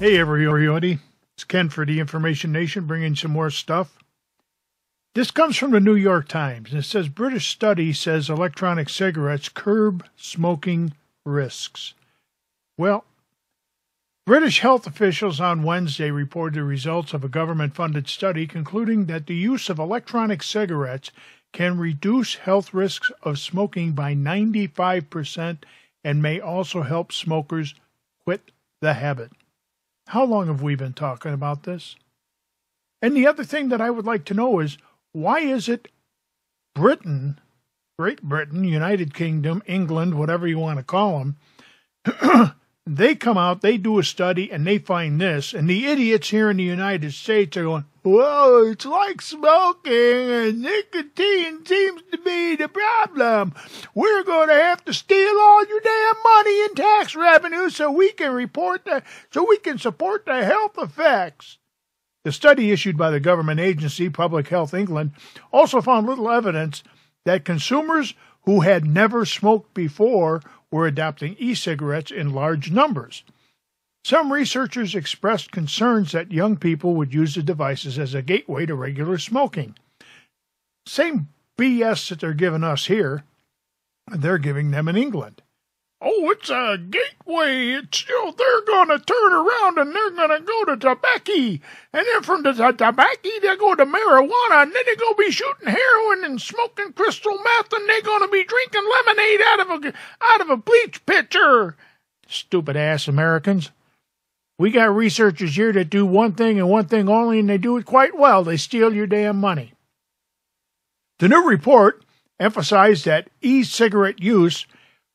Hey everybody, it's Ken for the Information Nation bringing some more stuff. This comes from the New York Times and it says British study says electronic cigarettes curb smoking risks. Well, British health officials on Wednesday reported the results of a government-funded study concluding that the use of electronic cigarettes can reduce health risks of smoking by 95% and may also help smokers quit the habit. How long have we been talking about this? And the other thing that I would like to know is, why is it Britain, Great Britain, United Kingdom, England, whatever you want to call them, they come out, they do a study, and they find this, and the idiots here in the United States are going, whoa, it's like smoking, and nicotine seems to be the problem. We're going to have to steal all your damn money in tax revenue so we can support the health effects. The study issued by the government agency, Public Health England, also found little evidence that consumers who had never smoked before were adopting e-cigarettes in large numbers. Some researchers expressed concerns that young people would use the devices as a gateway to regular smoking. Same BS that they're giving us here, they're giving them in England. Oh, it's a gateway. They're going to turn around and they're going to go to tobacco. And then from the tobacco, they'll go to marijuana. And then they're going to be shooting heroin and smoking crystal meth. And they're going to be drinking lemonade out of a bleach pitcher. Stupid ass Americans. We got researchers here that do one thing and one thing only, and they do it quite well. They steal your damn money. The new report emphasized that e-cigarette use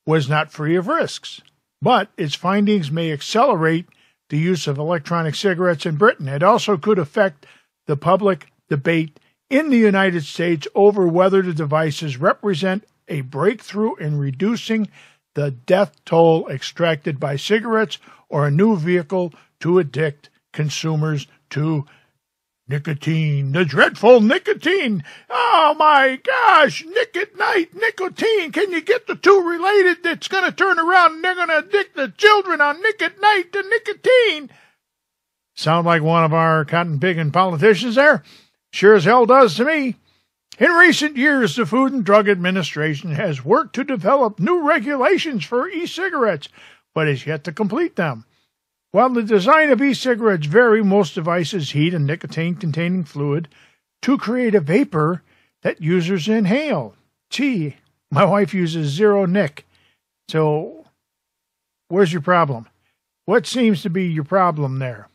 was not free of risks, but its findings may accelerate the use of electronic cigarettes in Britain. It also could affect the public debate in the United States over whether the devices represent a breakthrough in reducing the death toll extracted by cigarettes or a new vehicle to addict consumers to nicotine, the dreadful nicotine. Oh my gosh, nicotine. Can you get the two related? That's going to turn around and they're going to addict the children on night to nicotine. Sound like one of our cotton picking politicians there? Sure as hell does to me. In recent years, the Food and Drug Administration has worked to develop new regulations for e-cigarettes, but has yet to complete them. While the design of e-cigarettes vary, most devices heat a nicotine-containing fluid to create a vapor that users inhale. Gee, my wife uses zero nic. So, where's your problem? What seems to be your problem there?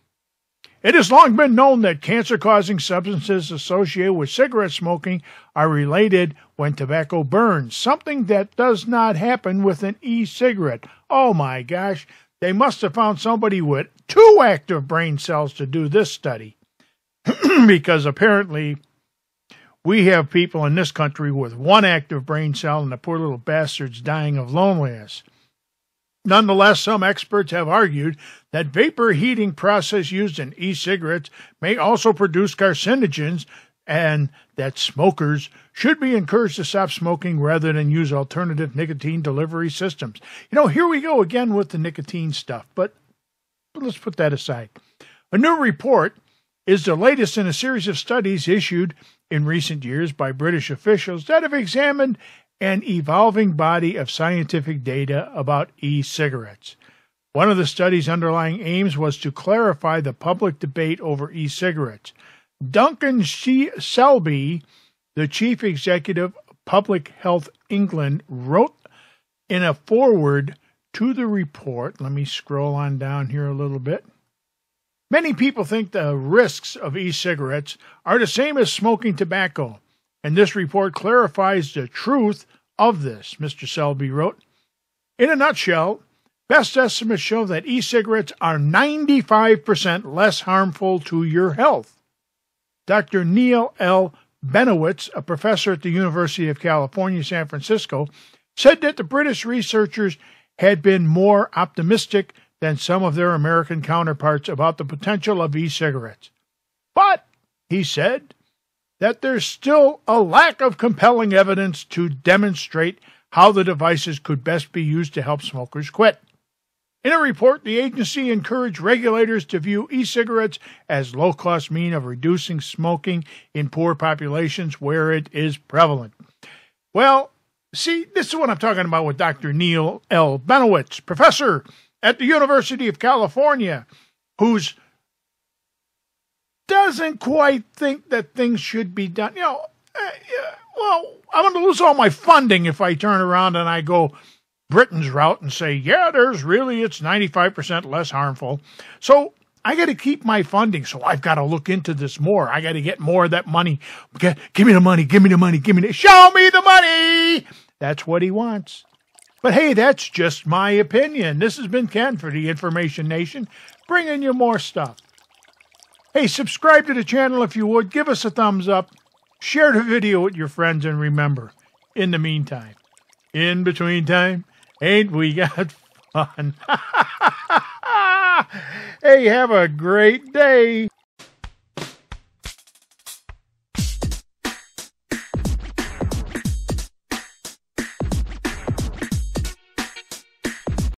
It has long been known that cancer-causing substances associated with cigarette smoking are related when tobacco burns, something that does not happen with an e-cigarette. Oh my gosh, they must have found somebody with 2 active brain cells to do this study, because apparently we have people in this country with 1 active brain cell and the poor little bastards dying of loneliness. Nonetheless, some experts have argued that vapor heating process used in e-cigarettes may also produce carcinogens and that smokers should be encouraged to stop smoking rather than use alternative nicotine delivery systems. You know, here we go again with the nicotine stuff, but let's put that aside. A new report is the latest in a series of studies issued in recent years by British officials that have examined an evolving body of scientific data about e-cigarettes. One of the study's underlying aims was to clarify the public debate over e-cigarettes. Duncan Selby, the chief executive of Public Health England, wrote in a foreword to the report, let me scroll on down here a little bit. Many people think the risks of e-cigarettes are the same as smoking tobacco, and this report clarifies the truth of this, Mr. Selby wrote. In a nutshell, best estimates show that e-cigarettes are 95% less harmful to your health. Dr. Neil L. Benowitz, a professor at the University of California, San Francisco, said that the British researchers had been more optimistic than some of their American counterparts about the potential of e-cigarettes. But, he said, that there's still a lack of compelling evidence to demonstrate how the devices could best be used to help smokers quit. In a report, the agency encouraged regulators to view e-cigarettes as low-cost means of reducing smoking in poor populations where it is prevalent. Well, see, this is what I'm talking about with Dr. Neil L. Benowitz, professor at the University of California, who's doesn't quite think that things should be done. Well, I'm going to lose all my funding if I turn around and I go Britain's route and say, yeah, it's 95% less harmful. So I got to keep my funding. So I've got to look into this more. I got to get more of that money. Okay, give me the money, show me the money. That's what he wants. But hey, that's just my opinion. This has been Ken for the Information Nation, bringing you more stuff. Hey, subscribe to the channel if you would. Give us a thumbs up. Share the video with your friends. And remember, in the meantime, in between time, ain't we got fun? Hey, have a great day.